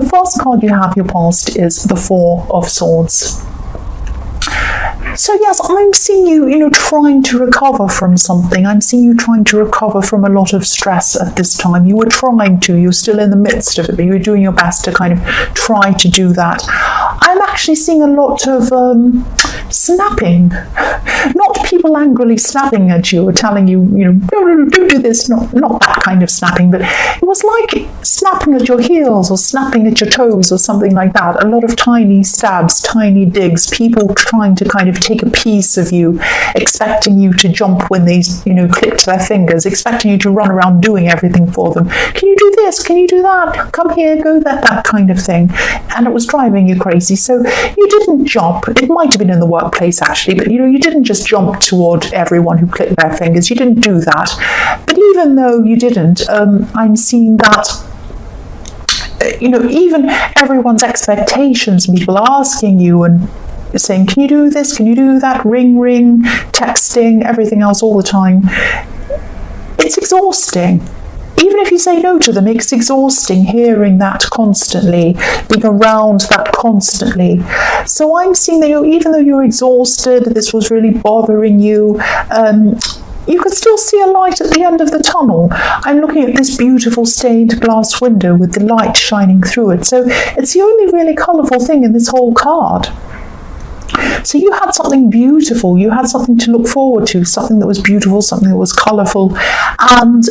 the first card you have, your past, is the Four of Swords. So yes, I'm seeing you, trying to recover from something. I'm seeing you trying to recover from a lot of stress at this time. You were trying to, you're still in the midst of it, but you're doing your best to kind of try to do that. I'm actually seeing a lot of snapping. Not people angrily snapping at you or telling you, don't do this, not that kind of snapping, but it was like snapping at your heels or snapping at your toes or something like that. A lot of tiny stabs, tiny digs, people trying to kind of take a piece of you, expecting you to jump when they, clicked their fingers, expecting you to run around doing everything for them. Can you do this? Can you do that? Come here, go there, that kind of thing. And it was driving you crazy. So you didn't jump. It might have been in the workplace actually, but you didn't just jump toward everyone who clicked their fingers. You didn't do that. But even though you didn't, I'm seeing that even everyone's expectations, people asking you and saying, can you do this, can you do that, ring, texting, everything else all the time. It's exhausting. Even if you say no to them, it's exhausting hearing that constantly, being around that constantly. So I'm seeing that even though you're exhausted, this was really bothering you, you could still see a light at the end of the tunnel. I'm looking at this beautiful stained glass window with the light shining through it. So it's the only really colourful thing in this whole card. So you had something beautiful, you had something to look forward to, something that was beautiful, something that was colourful, and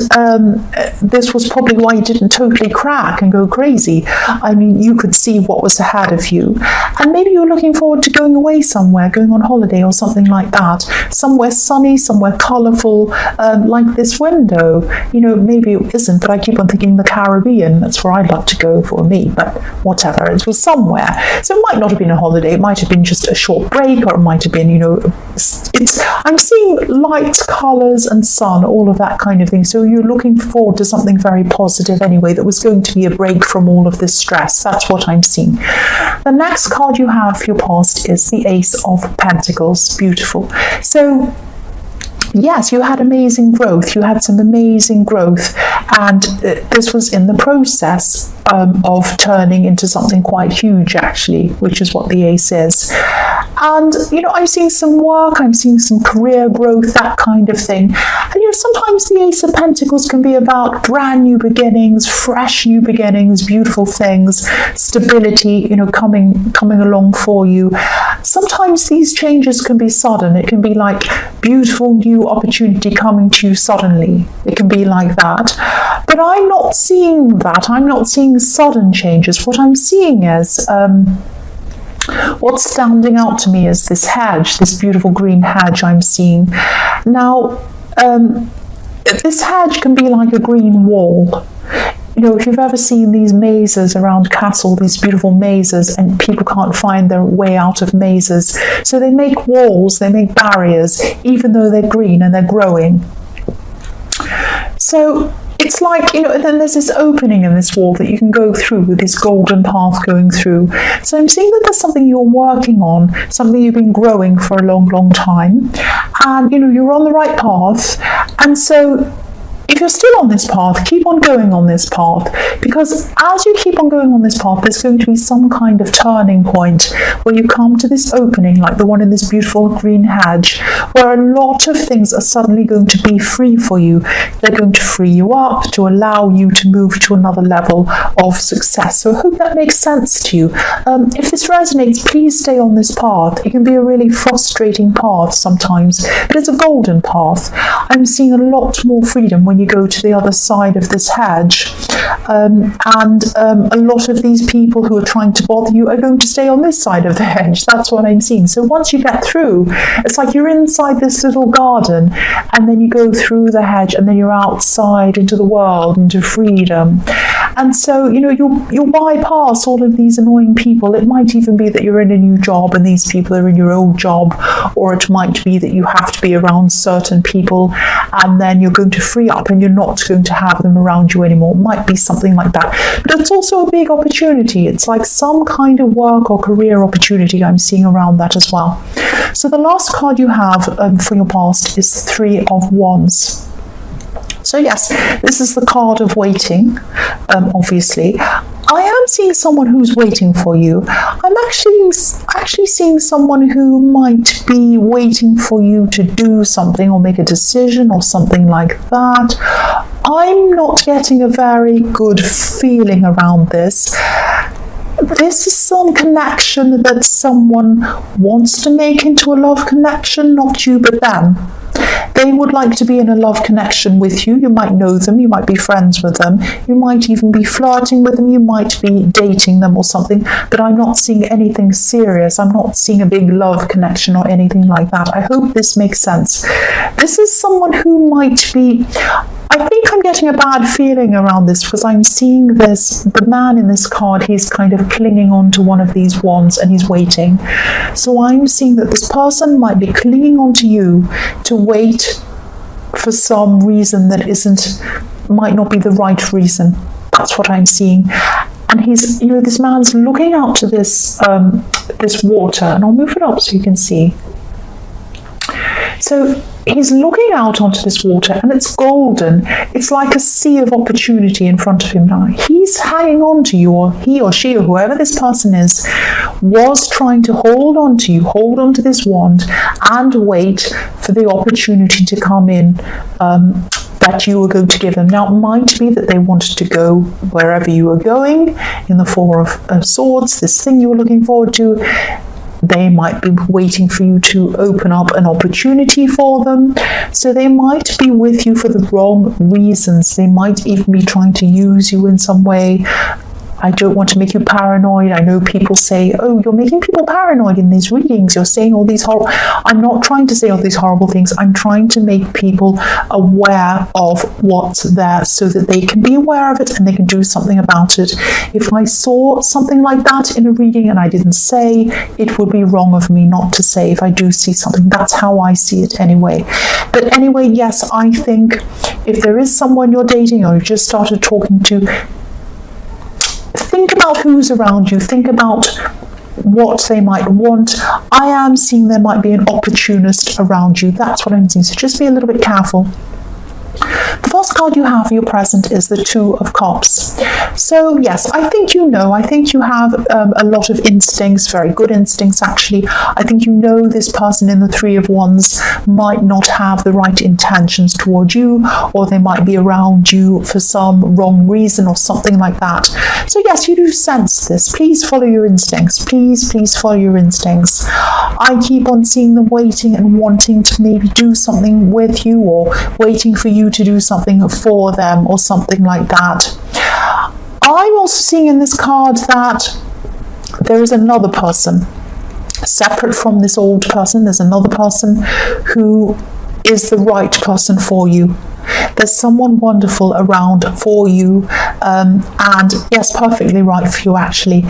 this was probably why you didn't totally crack and go crazy. I mean, you could see what was ahead of you, and maybe you were looking forward to going away somewhere, going on holiday or something like that, somewhere sunny, somewhere colourful, like this window. Maybe it isn't, but I keep on thinking the Caribbean. That's where I'd love to go for me, but whatever, it was somewhere. So it might not have been a holiday, it might have been just a short break, or it might have been, I'm seeing light, colours and sun, all of that kind of thing. So you're looking forward to something very positive anyway, that was going to be a break from all of this stress. That's what I'm seeing. The next card you have for your past is the Ace of Pentacles. Beautiful. So yes, you had amazing growth. You had some amazing growth, and this was in the process of turning into something quite huge, actually, which is what the Ace is. And I'm seeing some work, I'm seeing some career growth, that kind of thing. And sometimes the Ace of Pentacles can be about brand new beginnings, fresh new beginnings, beautiful things, stability, coming along for you. Sometimes these changes can be sudden. It can be like beautiful new opportunity coming to you suddenly. It can be like that. But I'm not seeing that. I'm not seeing sudden changes. What I'm seeing is what's standing out to me is this hedge, this beautiful green hedge I'm seeing. Now, this hedge can be like a green wall. If you've ever seen these mazes around castle, these beautiful mazes, and people can't find their way out of mazes, so they make walls, they make barriers, even though they're green and they're growing. So it's like, and then there's this opening in this wall that you can go through with this golden path going through. So I'm seeing that there's something you're working on, something you've been growing for a long, long time. And, you're on the right path. And so if you're still on this path, keep on going on this path, because as you keep on going on this path, there's going to be some kind of turning point where you come to this opening, like the one in this beautiful green hedge, where a lot of things are suddenly going to be free for you. They're going to free you up to allow you to move to another level of success. So I hope that makes sense to you. If this resonates, please stay on this path. It can be a really frustrating path sometimes, but it's a golden path. I'm seeing a lot more freedom when you go to the other side of this hedge, and a lot of these people who are trying to bother you are going to stay on this side of the hedge. That's what I'm seeing. So once you get through, it's like you're inside this little garden, and then you go through the hedge, and then you're outside into the world, into freedom. And so you'll bypass all of these annoying people. It might even be that you're in a new job and these people are in your old job, or it might be that you have to be around certain people, and then you're going to free up and you're not going to have them around you anymore. It might be something like that. But it's also a big opportunity. It's like some kind of work or career opportunity I'm seeing around that as well. So the last card you have for your past is Three of Wands. So yes, this is the card of waiting, obviously. I am seeing someone who's waiting for you. I'm actually seeing someone who might be waiting for you to do something or make a decision or something like that. I'm not getting a very good feeling around this. This is some connection that someone wants to make into a love connection, not you but them. They would like to be in a love connection with you. You might know them, you might be friends with them, you might even be flirting with them, you might be dating them or something, but I'm not seeing anything serious. I'm not seeing a big love connection or anything like that. I hope this makes sense. This is someone who might be, I think I'm getting a bad feeling around this because I'm seeing this, the man in this card, he's kind of clinging on to one of these wands and he's waiting. So I'm seeing that this person might be clinging on to you to wait for some reason that might not be the right reason. That's what I'm seeing. And he's, this man's looking out to this water, and I'll move it up so you can see. So he's looking out onto this water and it's golden. It's like a sea of opportunity in front of him now. He's hanging on to you, or he or she or whoever this person is was trying to hold on to you, hold on to this wand and wait for the opportunity to come in that you were going to give them. Now, it might be that they wanted to go wherever you were going in the Four of Swords, this thing you were looking forward to. They might be waiting for you to open up an opportunity for them. So they might be with you for the wrong reasons. They might even be trying to use you in some way. I don't want to make you paranoid. I know people say, oh, you're making people paranoid in these readings. You're saying all these horrible... I'm not trying to say all these horrible things. I'm trying to make people aware of what's there so that they can be aware of it and they can do something about it. If I saw something like that in a reading and I didn't say, it would be wrong of me not to say if I do see something. That's how I see it anyway. But anyway, yes, I think if there is someone you're dating or you've just started talking to, think about who's around you. Think about what they might want. I am seeing there might be an opportunist around you. That's what I'm seeing. So just be a little bit careful. The first card you have for your present is the Two of Cups. So yes, I think you have a lot of instincts, very good instincts actually. I think this person in the Three of Wands might not have the right intentions toward you, or they might be around you for some wrong reason or something like that. So yes, you do sense this. Please follow your instincts. Please follow your instincts. I keep on seeing them waiting and wanting to maybe do something with you, or waiting for you to do something for them or something like that. I'm also seeing in this card that there is another person separate from this old person. There's another person who is the right person for you. There's someone wonderful around for you, and yes, perfectly right for you actually.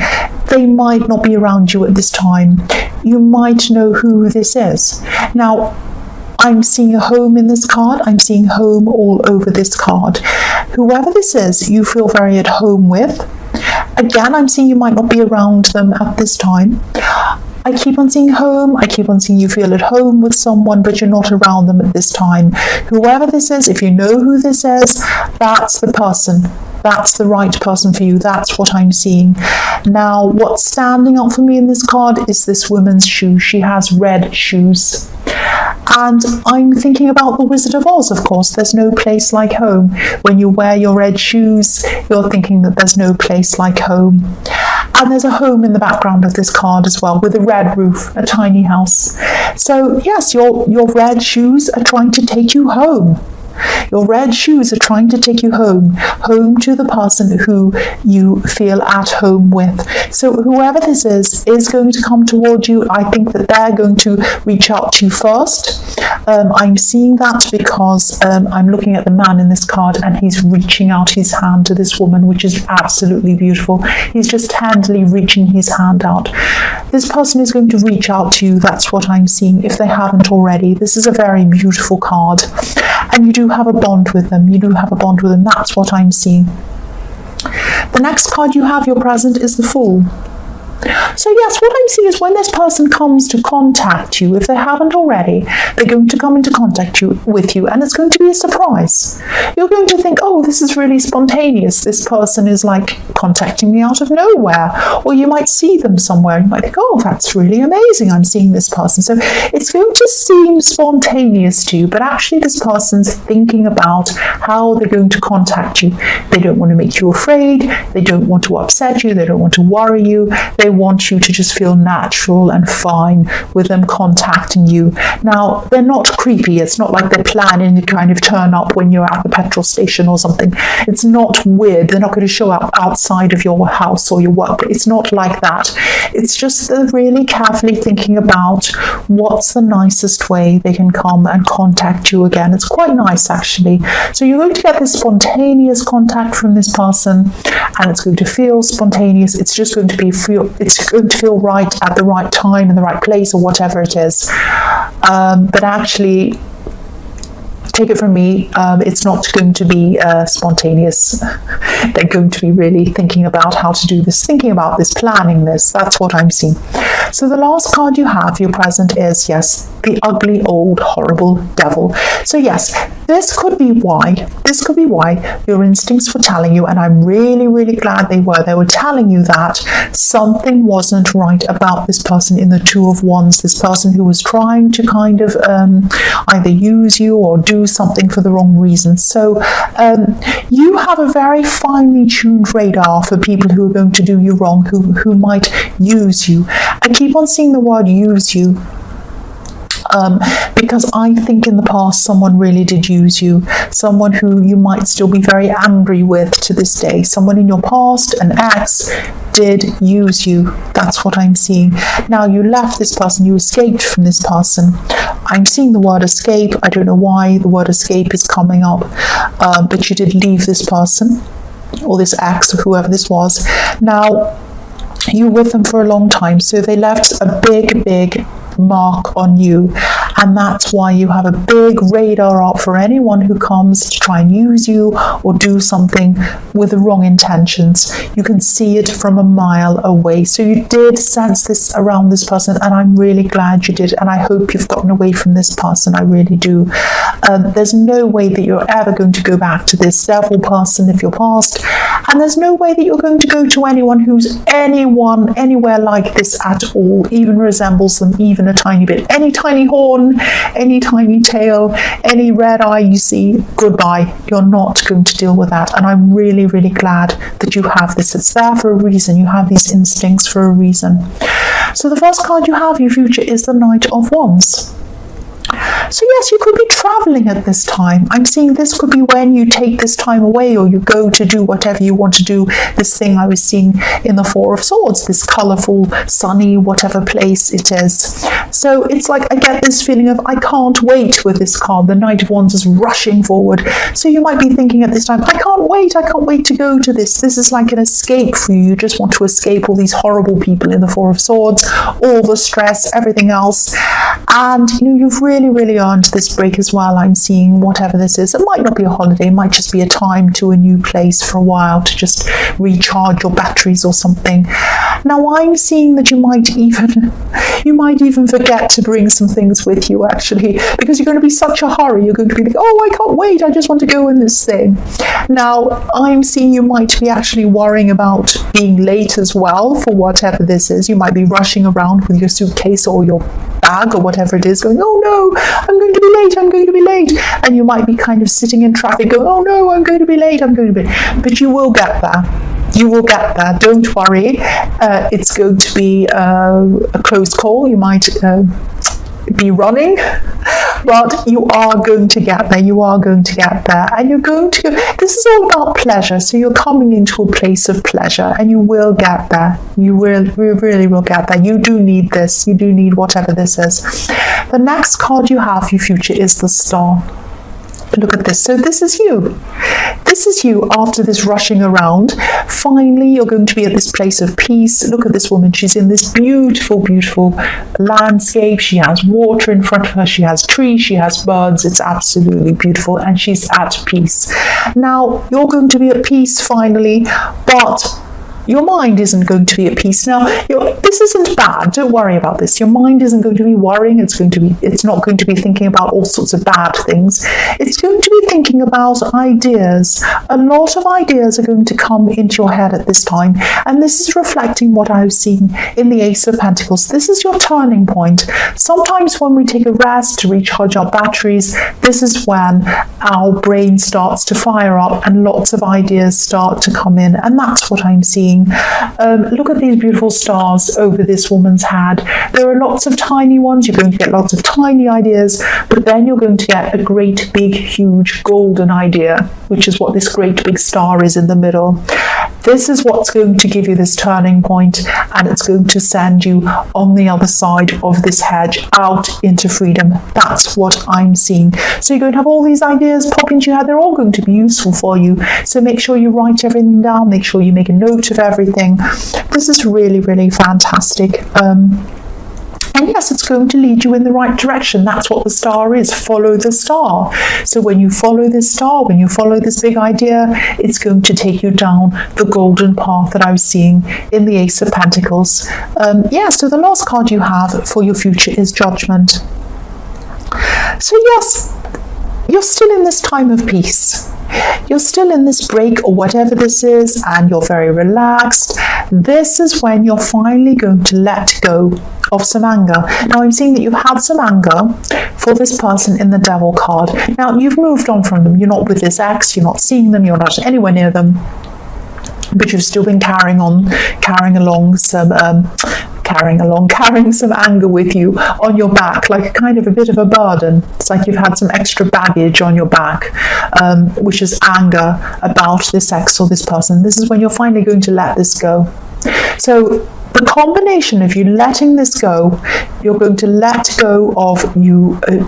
They might not be around you at this time. You might know who this is. Now, I'm seeing a home in this card. I'm seeing home all over this card. Whoever this is, you feel very at home with. Again, I'm seeing you might not be around them at this time. I keep on seeing home. I keep on seeing you feel at home with someone, but you're not around them at this time. Whoever this is, if you know who this is, that's the person. That's the right person for you. That's what I'm seeing. Now, what's standing out for me in this card is this woman's shoe. She has red shoes. And I'm thinking about the Wizard of Oz, of course. There's no place like home. When you wear your red shoes, you're thinking that there's no place like home. And there's a home in the background of this card as well, with a red roof, a tiny house. So yes, your red shoes are trying to take you home. Your red shoes are trying to take you home to the person who you feel at home with. So whoever this is going to come toward you. I think that they're going to reach out to you first. I'm seeing that because I'm looking at the man in this card and he's reaching out his hand to this woman, which is absolutely beautiful. He's just tenderly reaching his hand out. This person is going to reach out to you. That's what I'm seeing, if they haven't already. This is a very beautiful card. And you do have a bond with them. That's what I'm seeing. The next card you have, your present, is the Fool. So yes, what I'm seeing is when this person comes to contact you, if they haven't already, they're going to come into contact with you, and it's going to be a surprise. You're going to think, oh, this is really spontaneous. This person is like contacting me out of nowhere. Or you might see them somewhere and you might think, oh, that's really amazing. I'm seeing this person. So it's going to seem spontaneous to you, but actually this person's thinking about how they're going to contact you. They don't want to make you afraid. They don't want to upset you. They don't want to worry you. They want you to just feel natural and fine with them contacting you. Now, they're not creepy. It's not like they're planning to kind of turn up when you're at the petrol station or something. It's not weird. They're not going to show up outside of your house or your work. It's not like that. It's just they're really carefully thinking about what's the nicest way they can come and contact you again. It's quite nice, actually. So you're going to get this spontaneous contact from this person, and it's going to feel spontaneous. It's just going to it's going to feel right at the right time in the right place, or whatever it is. But actually, take it from me, it's not going to be spontaneous. They're going to be really thinking about how to do this, thinking about this, planning this. That's what I'm seeing. So the last card you have, your present, is, yes, the ugly, old, horrible devil. So yes, this could be why your instincts were telling you, and I'm really, really glad they were telling you that something wasn't right about this person in the Two of Wands, this person who was trying to kind of either use you or do something for the wrong reasons. So you have a very finely tuned radar for people who are going to do you wrong, who might use you. I keep on seeing the word use you, because I think in the past someone really did use you, someone who you might still be very angry with to this day. Someone in your past, an ex, did use you. That's what I'm seeing. Now, you left this person, you escaped from this person. I'm seeing the word escape. I don't know why the word escape is coming up, but you did leave this person, or this ex, or whoever this was. Now, you were with them for a long time, so they left a big mark on you, and that's why you have a big radar up for anyone who comes to try and use you or do something with the wrong intentions. You can see it from a mile away. So you did sense this around this person, and I'm really glad you did, and I hope you've gotten away from this person. I really do. There's no way that you're ever going to go back to this devil person of your past, and there's no way that you're going to go to anyone who's anywhere like this at all, even resembles them even a tiny bit. Any tiny horn, any tiny tail, any red eye you see, goodbye. You're not going to deal with that, and I'm really, really glad that you have this. It's there for a reason. You have these instincts for a reason. So the first card you have, your future, is the Knight of Wands. So yes, you could be traveling at this time. I'm seeing this could be when you take this time away, or you go to do whatever you want to do. This thing I was seeing in the Four of Swords, this colourful, sunny, whatever place it is. So it's like I get this feeling of I can't wait with this card. The Knight of Wands is rushing forward. So you might be thinking at this time, I can't wait to go to this. This is like an escape for you. You just want to escape all these horrible people in the Four of Swords, all the stress, everything else. And you've really earned this break as well. I'm seeing whatever this is. It might not be a holiday. It might just be a time to a new place for a while to just recharge your batteries or something. Now, I'm seeing that you might even forget to bring some things with you, actually, because you're going to be such a hurry. You're going to be like, oh, I can't wait. I just want to go in this thing. Now, I'm seeing you might be actually worrying about being late as well for whatever this is. You might be rushing around with your suitcase or your bag or whatever it is, going, oh no, I'm going to be late. And you might be kind of sitting in traffic going, oh no, I'm going to be late. But you will get there. You will get there. Don't worry. It's going to be a close call. You might be running, but you are going to get there. You are going to get there, and you're going to. This is all about pleasure. So you're coming into a place of pleasure, and you will get there. You really will get there. You do need this. You do need whatever this is. The next card you have, your future, is the Star. Look at this. So this is you. This is you after this rushing around. Finally, you're going to be at this place of peace. Look at this woman. She's in this beautiful, beautiful landscape. She has water in front of her. She has trees. She has birds. It's absolutely beautiful. And she's at peace. Now, you're going to be at peace finally, but your mind isn't going to be at peace. Now, this isn't bad. Don't worry about this. Your mind isn't going to be worrying. It's not going to be thinking about all sorts of bad things. It's going to be thinking about ideas. A lot of ideas are going to come into your head at this time, and this is reflecting what I've seen in the Ace of Pentacles. This is your turning point. Sometimes when we take a rest to recharge our batteries, this is when our brain starts to fire up and lots of ideas start to come in, and that's what I'm seeing. Look at these beautiful stars over this woman's head. There are lots of tiny ones. You're going to get lots of tiny ideas, but then you're going to get a great big huge golden idea, which is what this great big star is in the middle. This is what's going to give you this turning point, and it's going to send you on the other side of this hedge out into freedom. That's what I'm seeing. So you're going to have all these ideas pop into your head. They're all going to be useful for you. So make sure you write everything down. Make sure you make a note of everything. This is really, really fantastic. And yes, it's going to lead you in the right direction. That's what the star is. Follow the star. So when you follow this star, when you follow this big idea, it's going to take you down the golden path that I was seeing in the Ace of Pentacles. So the last card you have for your future is Judgment. So yes, you're still in this time of peace. You're still in this break or whatever this is, and you're very relaxed. This is when you're finally going to let go of some anger. Now, I'm seeing that you've had some anger for this person in the Devil card. Now, you've moved on from them. You're not with this ex. You're not seeing them. You're not anywhere near them. But you've still been carrying some anger with you on your back, like a kind of a bit of a burden. It's like you've had some extra baggage on your back, which is anger about this ex or this person. This is when you're finally going to let this go. So the combination of you letting this go, you're going to let go of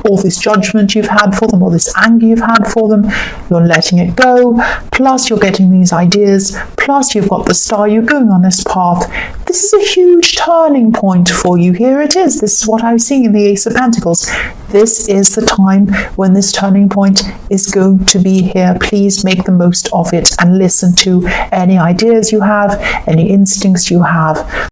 all this judgment you've had for them, all this anger you've had for them, you're letting it go, plus you're getting these ideas, plus you've got the star, you're going on this path. This is a huge turning point for you. Here it is. This is what I was seeing in the Ace of Pentacles. This is the time when this turning point is going to be here. Please make the most of it and listen to any ideas you have, any instincts you have.